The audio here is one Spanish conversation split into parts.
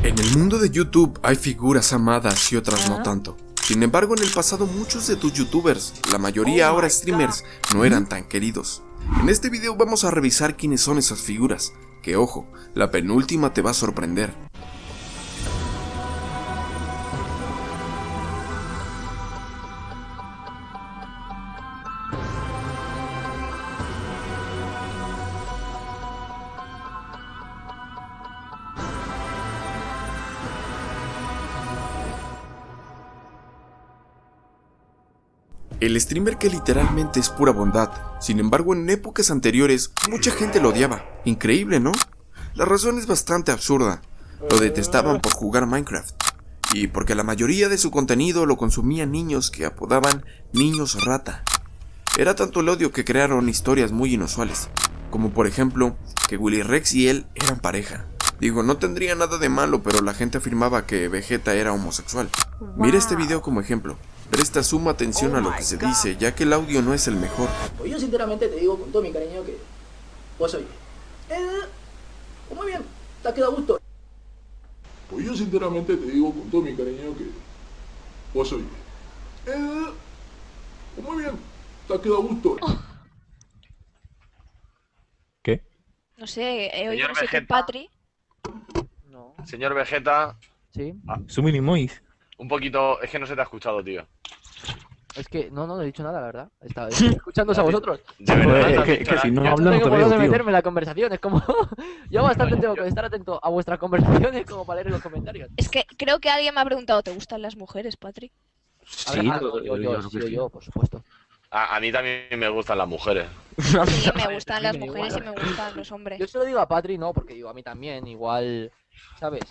En el mundo de YouTube hay figuras amadas y otras no tanto. Sin embargo, en el pasado muchos de tus youtubers, la mayoría ahora streamers, no eran tan queridos. En este video vamos a revisar quiénes son esas figuras, que ojo, la penúltima te va a sorprender. El streamer que literalmente es pura bondad. Sin embargo, en épocas anteriores, mucha gente lo odiaba. Increíble, ¿no? La razón es bastante absurda. Lo detestaban por jugar Minecraft. Y porque la mayoría de su contenido lo consumían niños que apodaban niños rata. Era tanto el odio que crearon historias muy inusuales. Como por ejemplo, que Willy Rex y él eran pareja. Digo, no tendría nada de malo, pero la gente afirmaba que Vegeta era homosexual. Mira este video como ejemplo. Presta suma atención a lo que se dice, ya que el audio no es el mejor. Pues yo sinceramente te digo con todo mi cariño que vos sois. Muy bien, te ha quedado a gusto. Pues yo sinceramente te digo con todo mi cariño que vos sois. Muy bien, te ha quedado a gusto. ¿Qué? No sé, he oído Señor no sé qué Vegeta. Patri. No. Señor Vegeta, Sí. Sumini Mois. un poquito... Es que no se te ha escuchado, tío. Es que no he dicho nada, la verdad. Estaba escuchándoos a vosotros. De verdad, no has que dicho si no nada. No hablo no tengo te por veo, dónde tío. meterme en la conversación. Es como. Yo bastante tengo que estar atento a vuestras conversaciones como para leer en los comentarios. Es que creo que alguien me ha preguntado, ¿te gustan las mujeres, Patri? A ver, yo, por supuesto. A mí también me gustan las mujeres. Sí, me gustan las mujeres y me gustan los hombres. Yo se lo digo a Patri, no, porque digo a mí también, igual. ¿Sabes?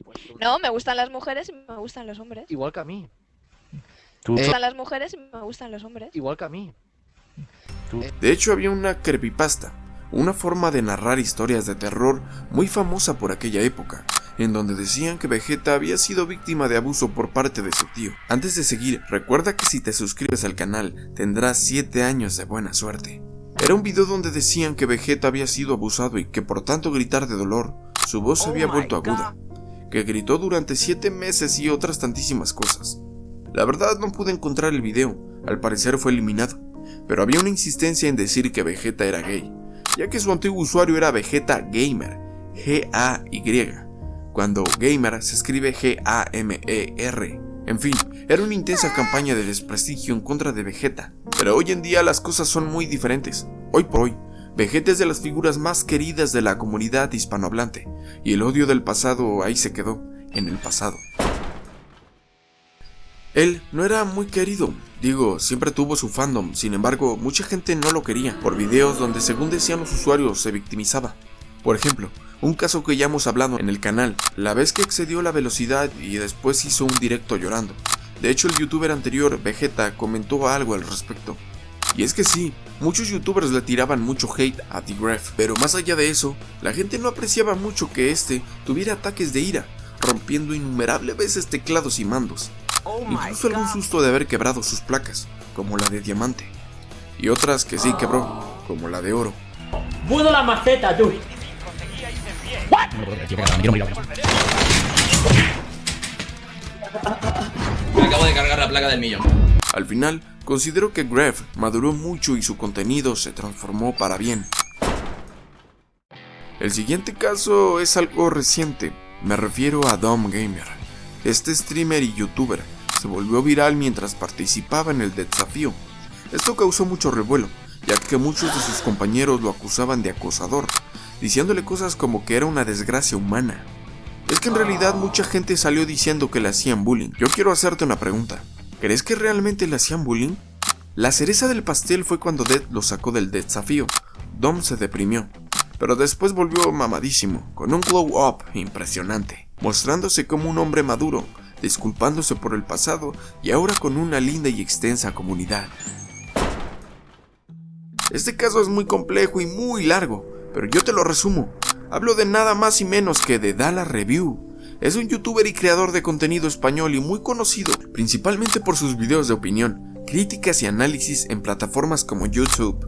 Pues, No, me gustan las mujeres y me gustan los hombres. igual que a mí. Me gustan las mujeres y me gustan los hombres. Igual que a mí. De hecho, había una creepypasta, una forma de narrar historias de terror muy famosa por aquella época, en donde decían que Vegeta había sido víctima de abuso por parte de su tío. Antes de seguir, recuerda que si te suscribes al canal, tendrás 7 años de buena suerte. Era un video donde decían que Vegeta había sido abusado y que por tanto gritar de dolor, su voz se había vuelto aguda, que gritó durante 7 meses y otras tantísimas cosas. La verdad no pude encontrar el video, al parecer fue eliminado, pero había una insistencia en decir que Vegeta era gay, ya que su antiguo usuario era Vegeta Gamer, G-A-Y, cuando Gamer se escribe G-A-M-E-R. En fin, era una intensa campaña de desprestigio en contra de Vegeta, pero hoy en día las cosas son muy diferentes. Hoy por hoy, Vegeta es de las figuras más queridas de la comunidad hispanohablante, y el odio del pasado ahí se quedó, en el pasado. Él no era muy querido, digo, siempre tuvo su fandom, sin embargo, mucha gente no lo quería, por videos donde según decían los usuarios se victimizaba. Por ejemplo, un caso que ya hemos hablado en el canal, la vez que excedió la velocidad y después hizo un directo llorando. De hecho, el youtuber anterior, Vegeta, comentó algo al respecto. Y es que sí, muchos youtubers le tiraban mucho hate a TheGref, pero más allá de eso, la gente no apreciaba mucho que este tuviera ataques de ira, rompiendo innumerables veces teclados y mandos. Incluso algún susto de haber quebrado sus placas, como la de diamante, y otras que sí quebró, como la de oro. ¡Pudo la maceta, tú! Me acabo de cargar la placa del millón. Al final, considero que Gref maduró mucho y su contenido se transformó para bien. El siguiente caso es algo reciente, me refiero a Dom Gamer. Este streamer y youtuber se volvió viral mientras participaba en el desafío. Esto causó mucho revuelo, ya que muchos de sus compañeros lo acusaban de acosador, diciéndole cosas como que era una desgracia humana. Es que en realidad mucha gente salió diciendo que le hacían bullying. Yo quiero hacerte una pregunta, ¿crees que realmente le hacían bullying? La cereza del pastel fue cuando Dead lo sacó del desafío. Dom se deprimió, pero después volvió mamadísimo, con un glow up impresionante, mostrándose como un hombre maduro, disculpándose por el pasado y ahora con una linda y extensa comunidad. Este caso es muy complejo y muy largo, pero yo te lo resumo. Hablo de nada más y menos que de Dala Review. Es un youtuber y creador de contenido español y muy conocido, principalmente por sus videos de opinión, críticas y análisis en plataformas como YouTube.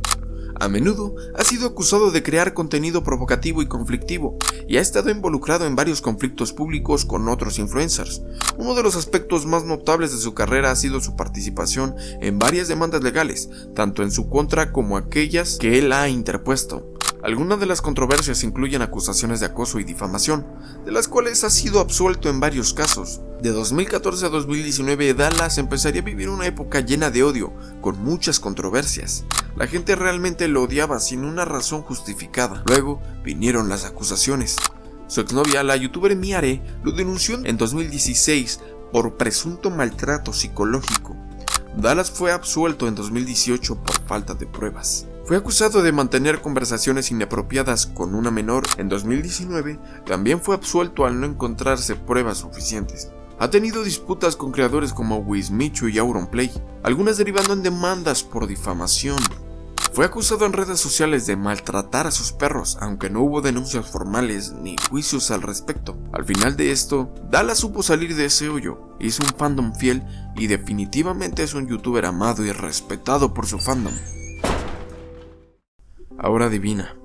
A menudo ha sido acusado de crear contenido provocativo y conflictivo, y ha estado involucrado en varios conflictos públicos con otros influencers. Uno de los aspectos más notables de su carrera ha sido su participación en varias demandas legales, tanto en su contra como aquellas que él ha interpuesto. Algunas de las controversias incluyen acusaciones de acoso y difamación, de las cuales ha sido absuelto en varios casos. De 2014 a 2019, Dallas empezaría a vivir una época llena de odio, con muchas controversias. La gente realmente lo odiaba sin una razón justificada. Luego vinieron las acusaciones. Su exnovia, la youtuber Miare, lo denunció en 2016 por presunto maltrato psicológico. Dallas fue absuelto en 2018 por falta de pruebas. Fue acusado de mantener conversaciones inapropiadas con una menor en 2019, también fue absuelto al no encontrarse pruebas suficientes. Ha tenido disputas con creadores como Wismichu y Auronplay, algunas derivando en demandas por difamación. Fue acusado en redes sociales de maltratar a sus perros, aunque no hubo denuncias formales ni juicios al respecto. Al final de esto, Dallas supo salir de ese hoyo, hizo un fandom fiel y definitivamente es un youtuber amado y respetado por su fandom. Ahora adivina,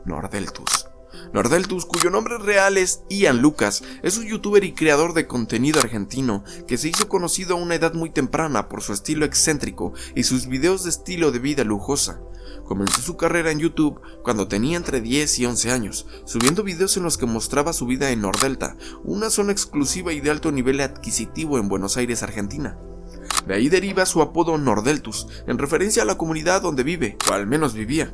Nordeltus. Nordeltus, cuyo nombre real es Ian Lucas, es un youtuber y creador de contenido argentino que se hizo conocido a una edad muy temprana por su estilo excéntrico y sus videos de estilo de vida lujosa. Comenzó su carrera en YouTube cuando tenía entre 10 y 11 años, subiendo videos en los que mostraba su vida en Nordelta, una zona exclusiva y de alto nivel adquisitivo en Buenos Aires, Argentina. De ahí deriva su apodo Nordeltus, en referencia a la comunidad donde vive, o al menos vivía.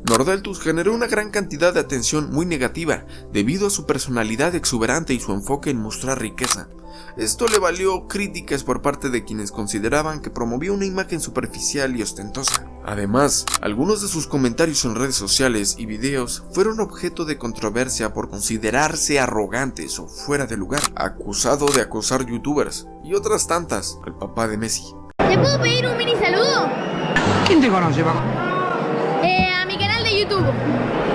Nordeltus generó una gran cantidad de atención muy negativa debido a su personalidad exuberante y su enfoque en mostrar riqueza. Esto le valió críticas por parte de quienes consideraban que promovía una imagen superficial y ostentosa. Además, algunos de sus comentarios en redes sociales y videos fueron objeto de controversia por considerarse arrogantes o fuera de lugar, acusado de acosar youtubers y otras tantas, el papá de Messi. ¿Te puedo pedir un mini saludo? ¿Quién te conoce, Paco? A mi canal de YouTube.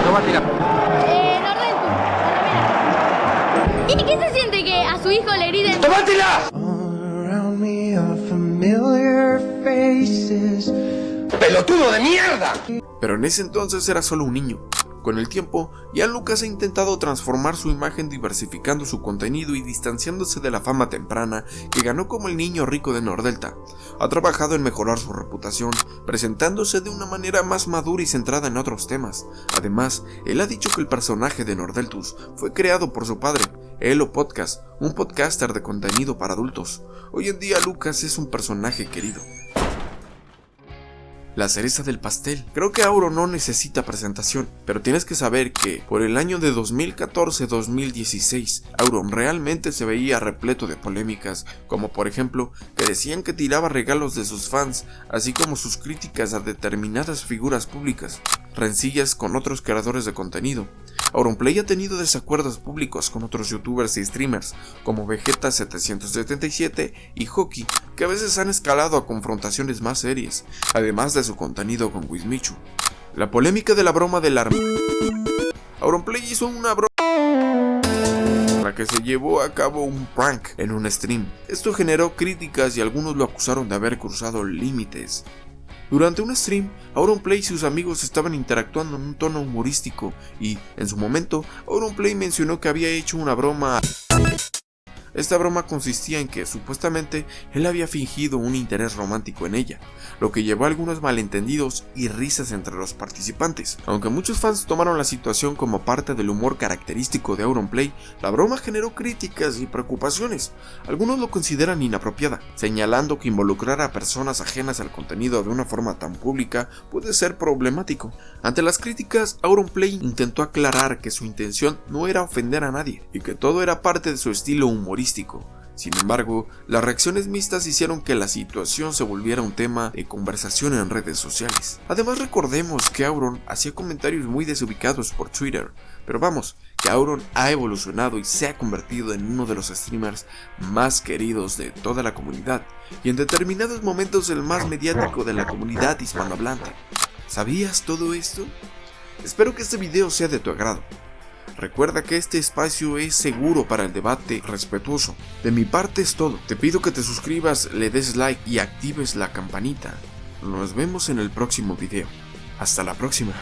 Tómate la... Nordeltus, la remera. ¿Y qué se siente que a su hijo le griten? ¡Tómatela! ¡Pelotudo de mierda! Pero en ese entonces era solo un niño. Con el tiempo, Ian Lucas ha intentado transformar su imagen diversificando su contenido y distanciándose de la fama temprana que ganó como el niño rico de Nordelta. Ha trabajado en mejorar su reputación, presentándose de una manera más madura y centrada en otros temas. Además, él ha dicho que el personaje de Nordeltus fue creado por su padre, Elo Podcast, un podcaster de contenido para adultos. Hoy en día Lucas es un personaje querido. La cereza del pastel. Creo que Auron no necesita presentación, pero tienes que saber que por el año de 2014-2016, Auron realmente se veía repleto de polémicas, como por ejemplo que decían que tiraba regalos de sus fans, así como sus críticas a determinadas figuras públicas, rencillas con otros creadores de contenido. Auronplay ha tenido desacuerdos públicos con otros youtubers y streamers como Vegeta777 y Hoki, que a veces han escalado a confrontaciones más serias, además de su contenido con Wismichu. La polémica de la broma del Auronplay hizo una broma en la que se llevó a cabo un prank en un stream. Esto generó críticas y algunos lo acusaron de haber cruzado límites. Durante un stream, Auronplay y sus amigos estaban interactuando en un tono humorístico y, en su momento, Auronplay mencionó que había hecho una broma. Esta broma consistía en que, supuestamente, él había fingido un interés romántico en ella, lo que llevó a algunos malentendidos y risas entre los participantes. Aunque muchos fans tomaron la situación como parte del humor característico de Auronplay, la broma generó críticas y preocupaciones. Algunos lo consideran inapropiada, señalando que involucrar a personas ajenas al contenido de una forma tan pública puede ser problemático. Ante las críticas, Auronplay intentó aclarar que su intención no era ofender a nadie y que todo era parte de su estilo humorístico. Sin embargo, las reacciones mixtas hicieron que la situación se volviera un tema de conversación en redes sociales. Además, recordemos que Auron hacía comentarios muy desubicados por Twitter, pero vamos, que Auron ha evolucionado y se ha convertido en uno de los streamers más queridos de toda la comunidad, y en determinados momentos el más mediático de la comunidad hispanohablante. ¿Sabías todo esto? Espero que este video sea de tu agrado. Recuerda que este espacio es seguro para el debate respetuoso. De mi parte es todo. Te pido que te suscribas, le des like y actives la campanita. Nos vemos en el próximo video. Hasta la próxima.